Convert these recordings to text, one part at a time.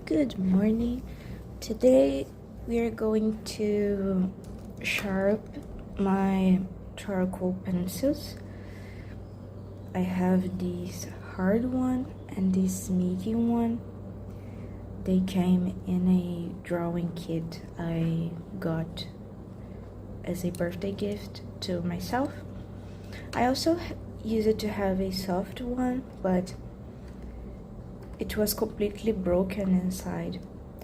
Good morning. Today we are going to sharpen my charcoal pencils. I have this hard one and this medium one. They came in a drawing kit I got as a birthday gift to myself. I also used it to have a soft one, but it was completely broken inside.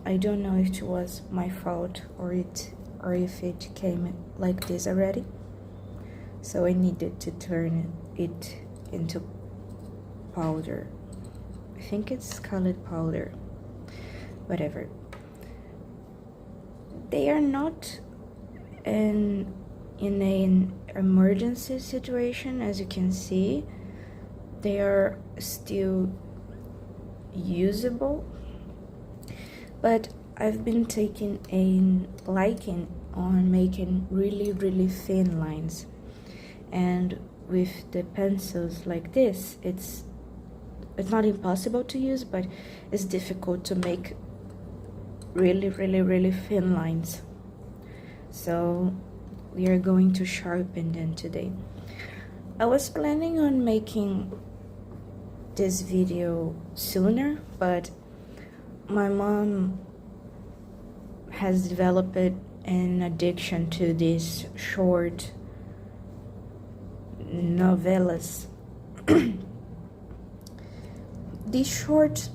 I don't know if it was my fault or if it came like this already. So I needed to turn it into powder. I think it's colored powder. Whatever. They are not in an emergency situation, as you can see. They are still usable, but I've been taking a liking on making really thin lines, and with the pencils like this, it's not impossible to use, but it's difficult to make really thin lines. So we are going to sharpen them today. I was planning on making this video sooner, but my mom has developed an addiction to these short novellas. These short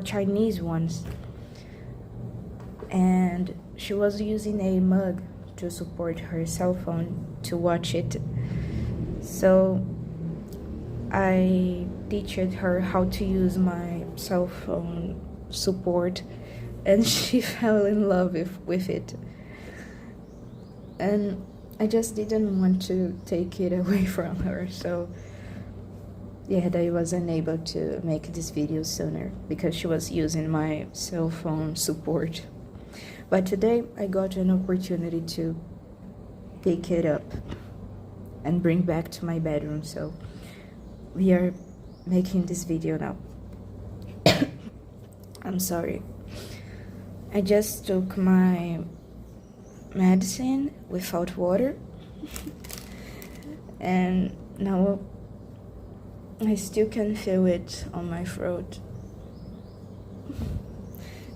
Chinese ones, and she was using a mug to support her cell phone to watch it. So I teached her how to use my cell phone support, and she fell in love with it. And I just didn't want to take it away from her, so yeah, I was unable to make this video sooner because she was using my cell phone support. But today I got an opportunity to pick it up and bring back to my bedroom, so we are making this video now. I'm sorry. I just took my medicine without water and now I still can feel it on my throat.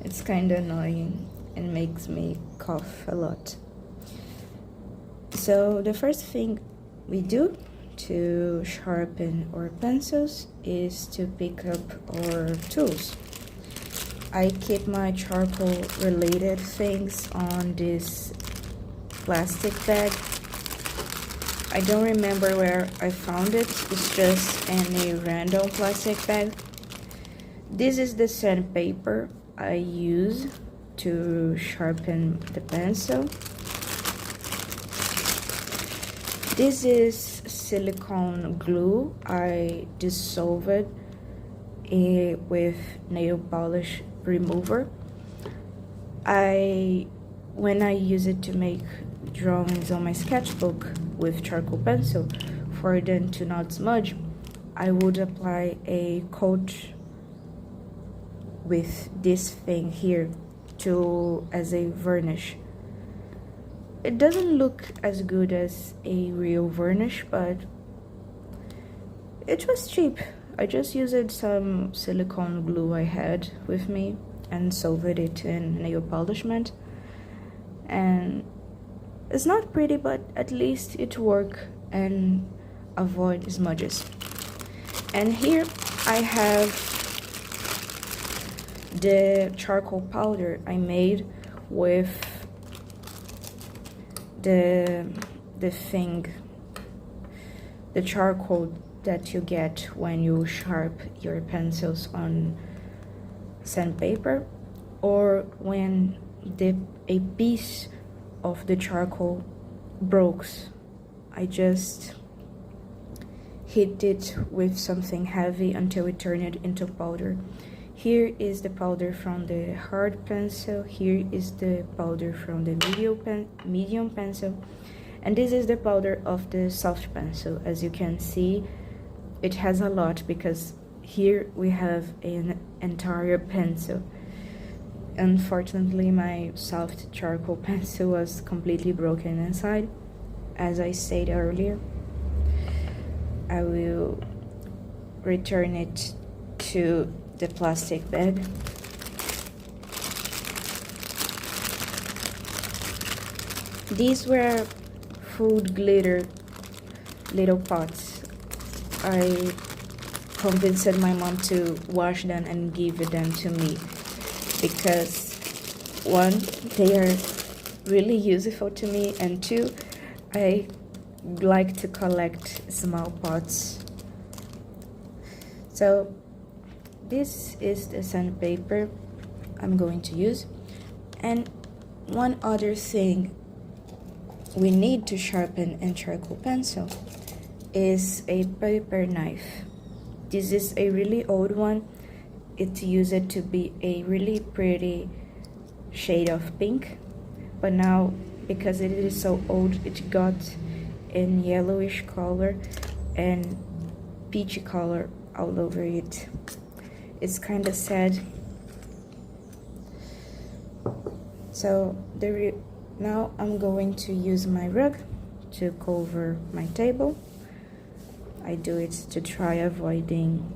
It's kind of annoying and makes me cough a lot. So the first thing we do to sharpen our pencils is to pick up our tools. I keep my charcoal related things on this plastic bag. I don't remember where I found it. It's just in a random plastic bag. This is the sandpaper I use to sharpen the pencil. This is silicone glue. I dissolved it with nail polish remover. When I use it to make drawings on my sketchbook with charcoal pencil, for them to not smudge, I would apply a coat with this thing here as a varnish. It doesn't look as good as a real varnish, but it was cheap. I just used some silicone glue I had with me and solved it in nail polishment. And it's not pretty, but at least it works and avoid smudges. And here I have the charcoal powder I made with the charcoal that you get when you sharpen your pencils on sandpaper, or when a piece of the charcoal breaks. I just hit it with something heavy until it turned it into powder. Here is the powder from the hard pencil, here is the powder from the medium pencil, and this is the powder of the soft pencil. As you can see, it has a lot because here we have an entire pencil. Unfortunately, my soft charcoal pencil was completely broken inside. As I said earlier, I will return it to the plastic bag. These were food glitter little pots. I convinced my mom to wash them and give them to me because one, they are really useful to me, and two, I like to collect small pots. So this is the sandpaper I'm going to use. And one other thing we need to sharpen a charcoal pencil is a paper knife. This is a really old one. It used to be a really pretty shade of pink, but now because it is so old, it got in yellowish color and peachy color all over it. It's kind of sad. So now I'm going to use my rug to cover my table. I do it to try avoiding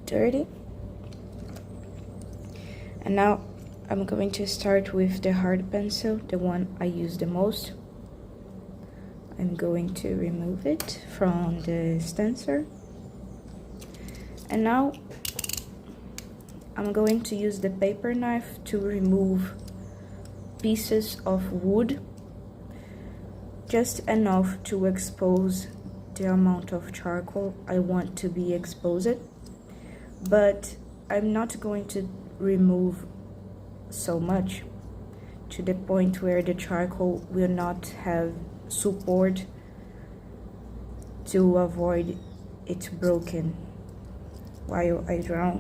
dirty. And now I'm going to start with the hard pencil, the one I use the most. I'm going to remove it from the extensor. And now I'm going to use the paper knife to remove pieces of wood, just enough to expose the amount of charcoal I want to be exposed, but I'm not going to remove so much to the point where the charcoal will not have support to avoid it broken while I draw.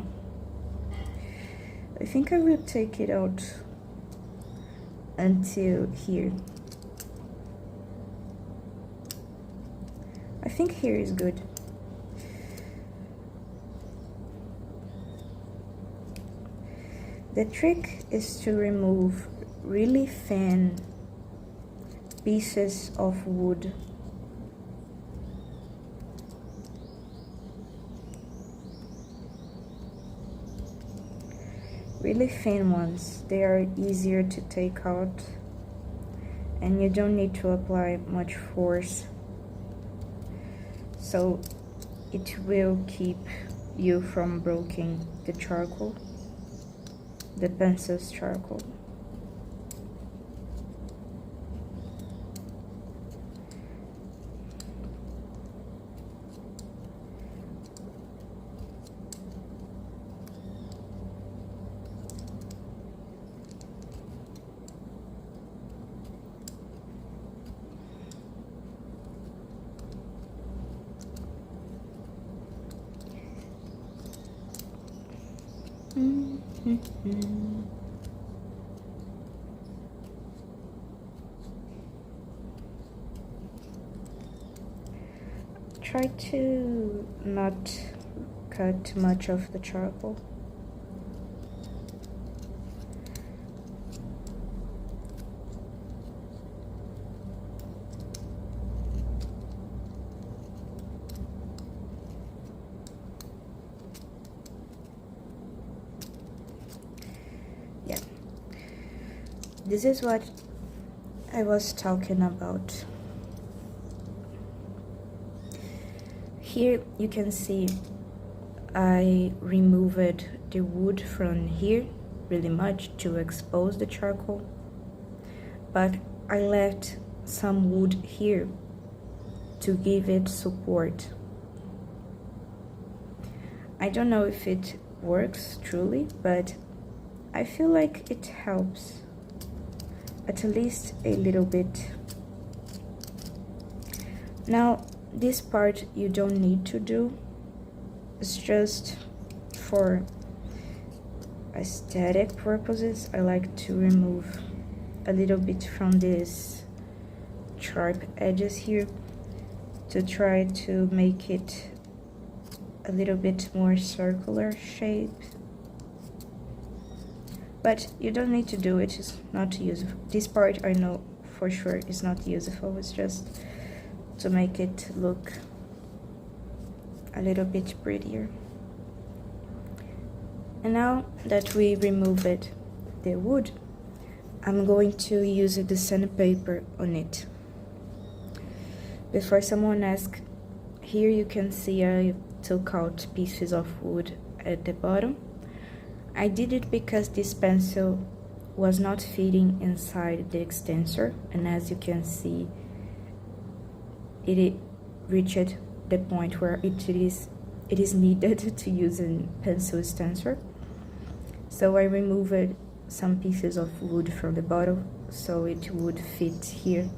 I think I will take it out until here. I think here is good. The trick is to remove really thin pieces of wood. Really thin ones. They are easier to take out and you don't need to apply much force. So it will keep you from breaking the charcoal, the pencil's charcoal. Try to not cut much of the charcoal. Yeah, this is what I was talking about. Here you can see I removed the wood from here really much to expose the charcoal, but I left some wood here to give it support. I don't know if it works truly, but I feel like it helps at least a little bit. Now this part you don't need to do, it's just for aesthetic purposes. I like to remove a little bit from these sharp edges here to try to make it a little bit more circular shape. But you don't need to do it, it's not useful. This part I know for sure is not useful, it's just to make it look a little bit prettier. And now that we removed the wood, I'm going to use the sandpaper on it. Before someone asks, here you can see I took out pieces of wood at the bottom. I did it because this pencil was not fitting inside the extensor, and as you can see, it reached the point where it is needed to use a pencil extensor. So I removed some pieces of wood from the bottom so it would fit here.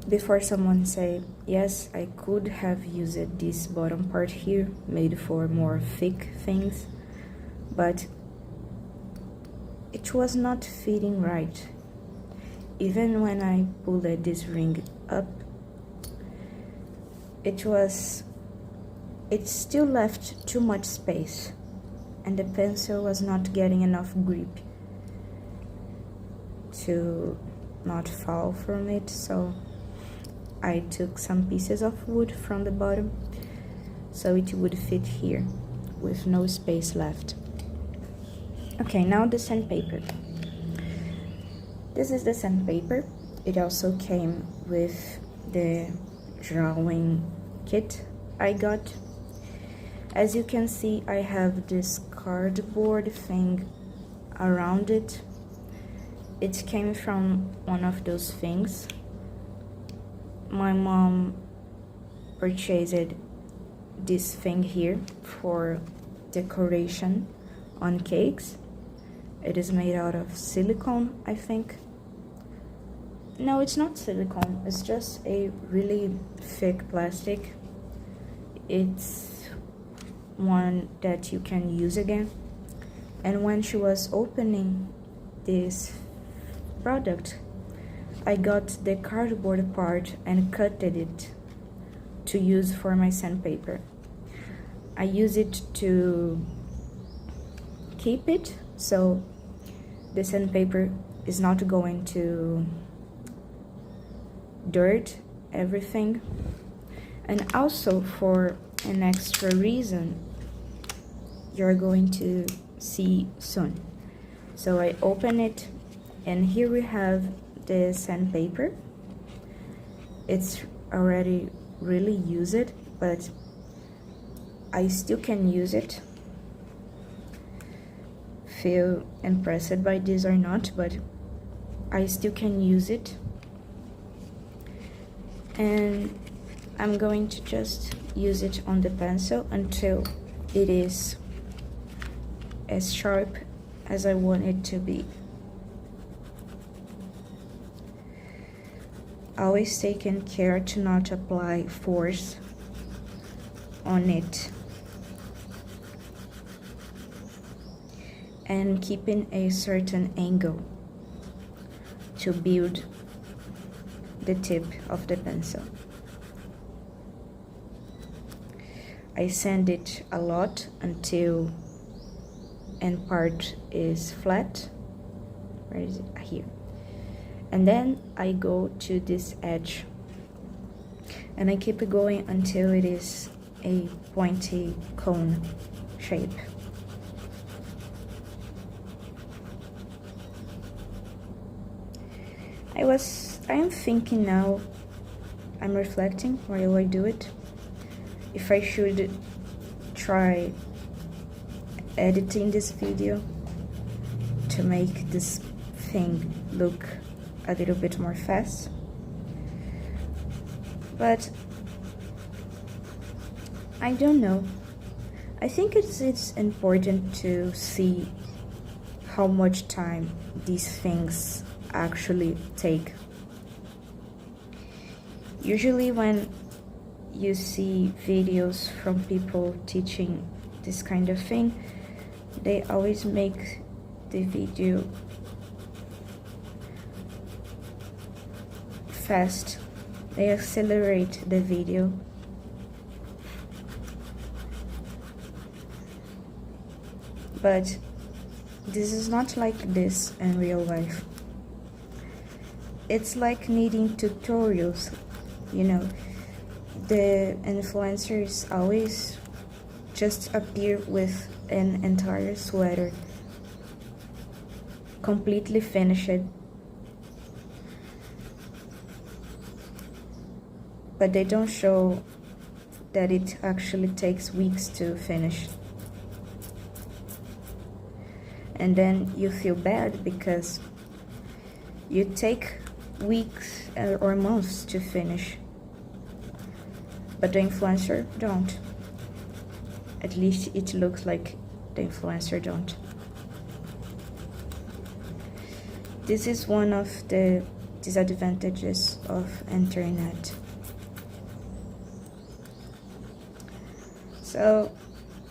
Before someone say, yes, I could have used this bottom part here, made for more thick things, but it was not fitting right. Even when I pulled this ring up, it still left too much space, and the pencil was not getting enough grip to not fall from it, so I took some pieces of wood from the bottom so it would fit here with no space left. Okay, now the sandpaper. This is the sandpaper. It also came with the drawing kit I got. As you can see, I have this cardboard thing around it. It came from one of those things. My mom purchased this thing here for decoration on cakes. It is made out of silicone, I think. No, it's not silicone, it's just a really thick plastic. It's one that you can use again. And when she was opening this product, I got the cardboard part and cut it to use for my sandpaper. I use it to keep it so the sandpaper is not going to dirt everything, and also for an extra reason you're going to see soon. So I open it, and here we have the sandpaper. It's already really used, but I still can use it. Feel impressed by this or not, but I still can use it. And I'm going to just use it on the pencil until it is as sharp as I want it to be. Always taking care to not apply force on it, and keeping a certain angle to build the tip of the pencil. I sand it a lot until end part is flat. Where is it? Here. And then I go to this edge, and I keep it going until it is a pointy cone shape. I'm thinking now, I'm reflecting while I do it, if I should try editing this video to make this thing look a little bit more fast. But I don't know. I think it's important to see how much time these things actually take. Usually when you see videos from people teaching this kind of thing, they always make the video fast. They accelerate the video but this is not like this in real life. It's like needing tutorials, you know. The influencers always just appear with an entire sweater, completely finished, but they don't show that it actually takes weeks to finish. And then you feel bad because you take weeks or months to finish, but the influencer don't. At least it looks like the influencer don't. This is one of the disadvantages of internet. So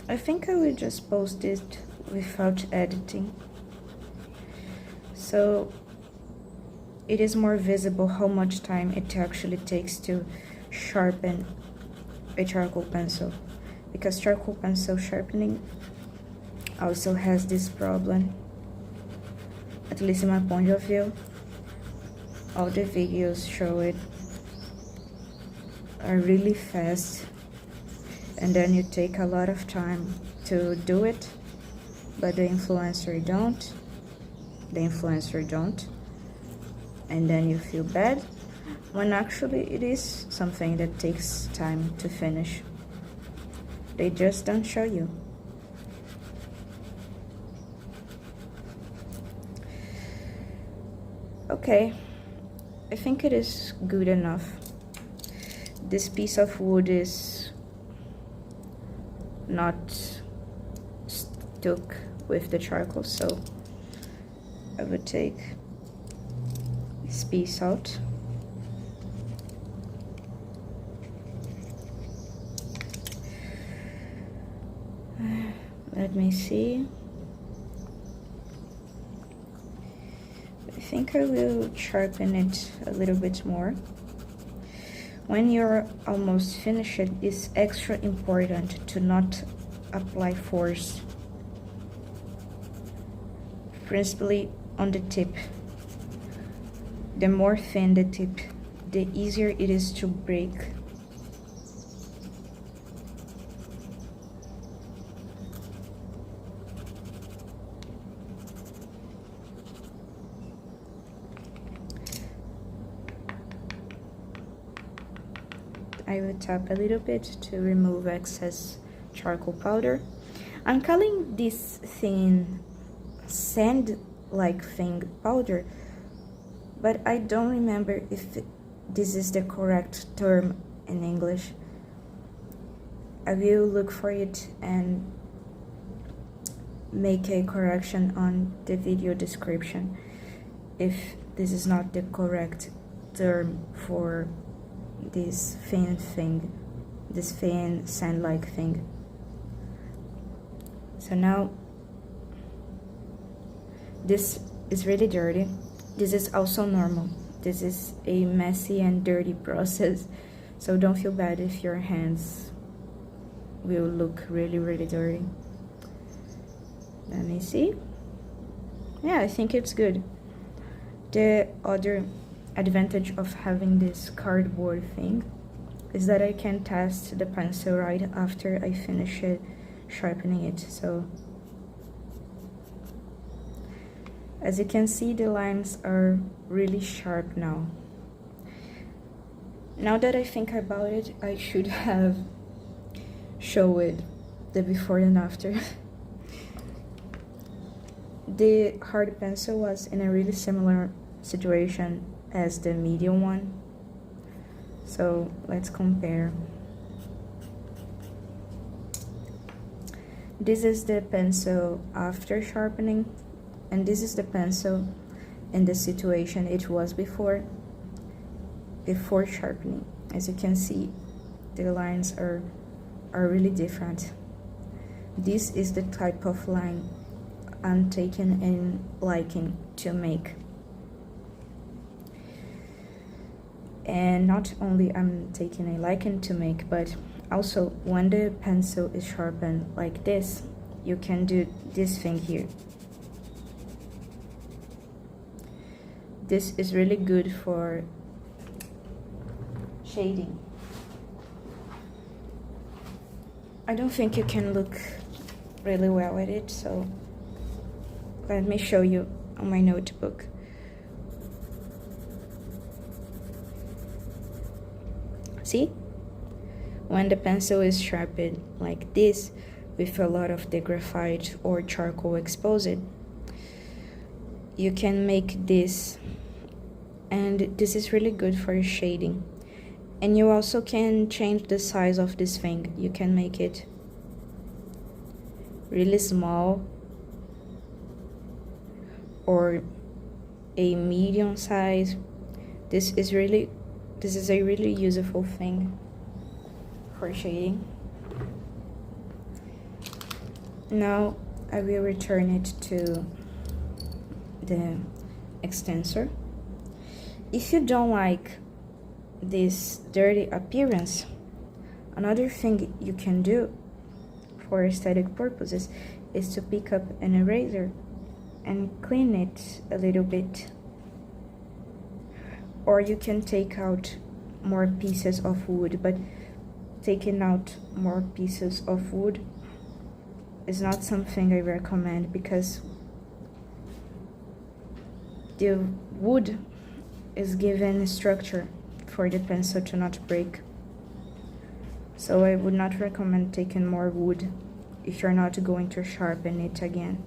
I think I will just post it without editing, so it is more visible how much time it actually takes to sharpen a charcoal pencil, because charcoal pencil sharpening also has this problem, at least in my point of view. All the videos show it are really fast, and then you take a lot of time to do it, but the influencer don't, and then you feel bad when actually it is something that takes time to finish. They just don't show you. Okay, I think it is good enough. This piece of wood is not stuck with the charcoal, so I would take this piece out. Let me see. I think I will sharpen it a little bit more. When you're almost finished, it's extra important to not apply force, principally on the tip. The more thin the tip, the easier it is to break. I will tap a little bit to remove excess charcoal powder. I'm calling this thin sand-like thing powder, but I don't remember if this is the correct term in English. I will look for it and make a correction on the video description if this is not the correct term for this thin thing, this thin sand-like thing. So now this is really dirty. This is also normal. This is a messy and dirty process, so don't feel bad if your hands will look really, really dirty. Let me see. Yeah, I think it's good. The other advantage of having this cardboard thing is that I can test the pencil right after I finish it, sharpening it. So as you can see, the lines are really sharp now. Now that I think about it, I should have showed the before and after. The hard pencil was in a really similar situation as the medium one, so let's compare. This is the pencil after sharpening, and this is the pencil in the situation it was before sharpening. As you can see, the lines are really different. This is the type of line I'm taking and liking to make. And not only I'm taking a liking to make, but also when the pencil is sharpened like this, you can do this thing here. This is really good for shading. I don't think you can look really well at it, so let me show you on my notebook. See? When the pencil is sharpened like this, with a lot of the graphite or charcoal exposed, you can make this, and this is really good for shading. And you also can change the size of this thing. You can make it really small or a medium size. This is a really useful thing for shading. Now I will return it to the extensor. If you don't like this dirty appearance, another thing you can do for aesthetic purposes is to pick up an eraser and clean it a little bit. Or you can take out more pieces of wood, but taking out more pieces of wood is not something I recommend, because the wood is given structure for the pencil to not break. So I would not recommend taking more wood if you're not going to sharpen it again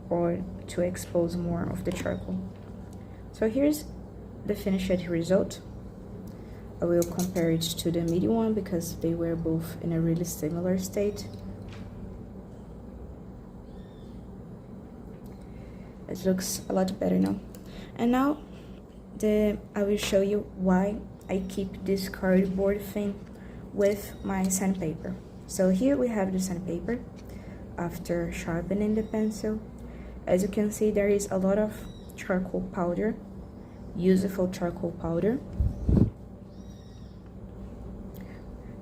or to expose more of the charcoal. So here's the finished result. I will compare it to the medium one because they were both in a really similar state. It looks a lot better now. And now I will show you why I keep this cardboard thing with my sandpaper. So here we have the sandpaper after sharpening the pencil. As you can see, there is a lot of charcoal powder, useful charcoal powder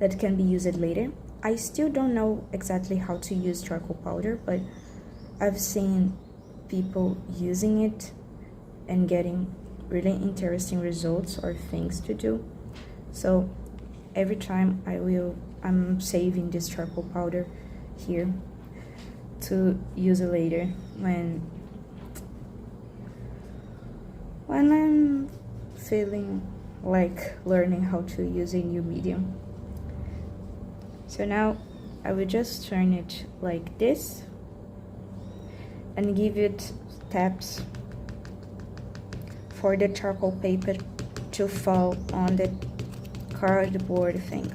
that can be used later. I still don't know exactly how to use charcoal powder, but I've seen people using it and getting really interesting results or things to do. So every time I'm saving this charcoal powder here to use it later when I'm feeling like learning how to use a new medium. So now I will just turn it like this and give it taps for the charcoal paper to fall on the cardboard thing.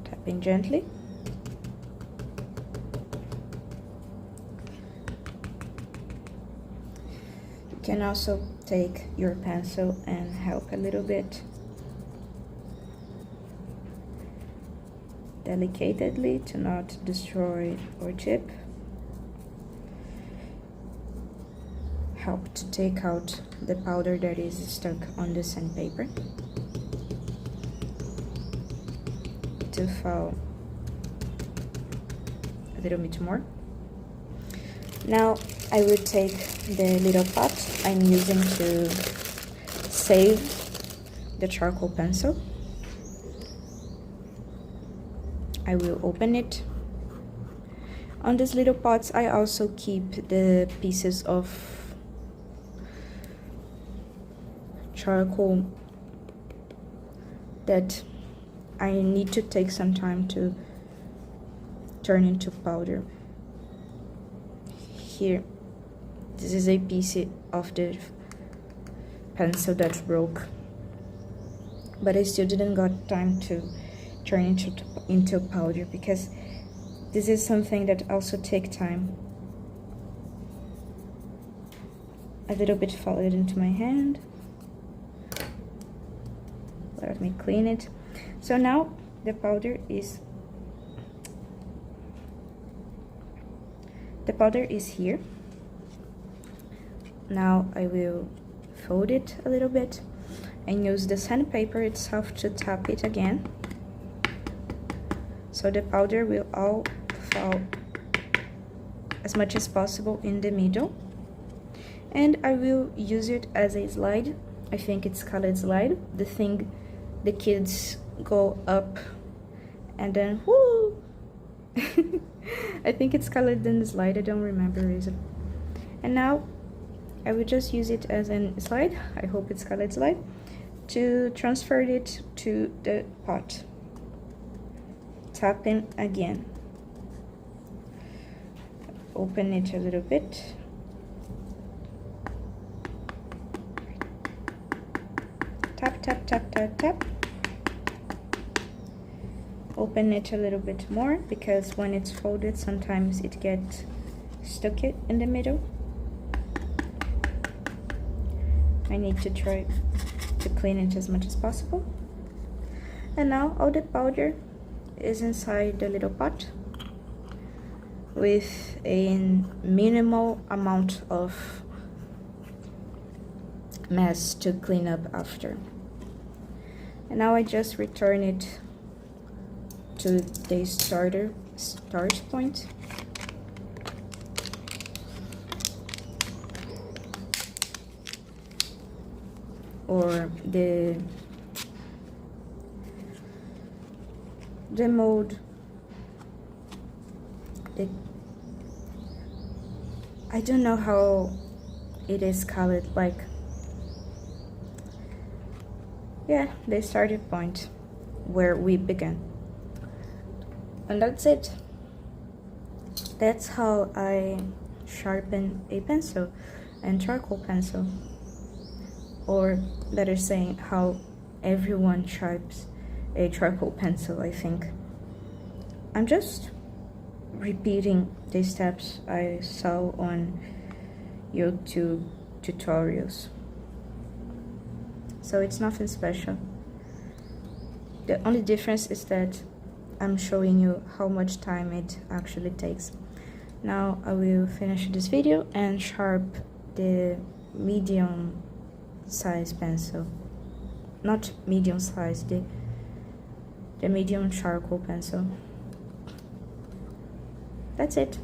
Tapping gently. You can also take your pencil and help a little bit. Delicately to not destroy or chip. Help to take out the powder that is stuck on the sandpaper to fall a little bit more. Now I will take the little pot I'm using to save the charcoal pencil. I will open it. On these little pots I also keep the pieces of charcoal that I need to take some time to turn into powder. Here, this is a piece of the pencil that broke, but I still didn't got time to turn into powder because this is something that also takes time. A little bit fell into my hand. Let me clean it. So now the powder is here. Now I will fold it a little bit and use the sandpaper itself to tap it again so the powder will all fall as much as possible in the middle. And I will use it as a slide. I think it's colored slide, the thing the kids go up and then whoo. I think it's colored in the slide, I don't remember is it. And now I will just use it as a slide, I hope it's colored slide, to transfer it to the pot. Tapping again. Open it a little bit. Tap, tap, tap, tap, tap. Open it a little bit more, because when it's folded, sometimes it gets stuck in the middle. I need to try to clean it as much as possible. And now all the powder is inside the little pot with a minimal amount of mess to clean up after. And now I just return it to the start point. Or the mold. I don't know how it is colored, like, yeah, the starting point where we began. And that's it. That's how I sharpen a pencil and charcoal pencil. Or better saying, how everyone sharpens a charcoal pencil, I think. I'm just repeating the steps I saw on YouTube tutorials. So it's nothing special. The only difference is that I'm showing you how much time it actually takes. Now I will finish this video and sharpen the medium size pencil. Not medium size, the medium charcoal pencil. That's it.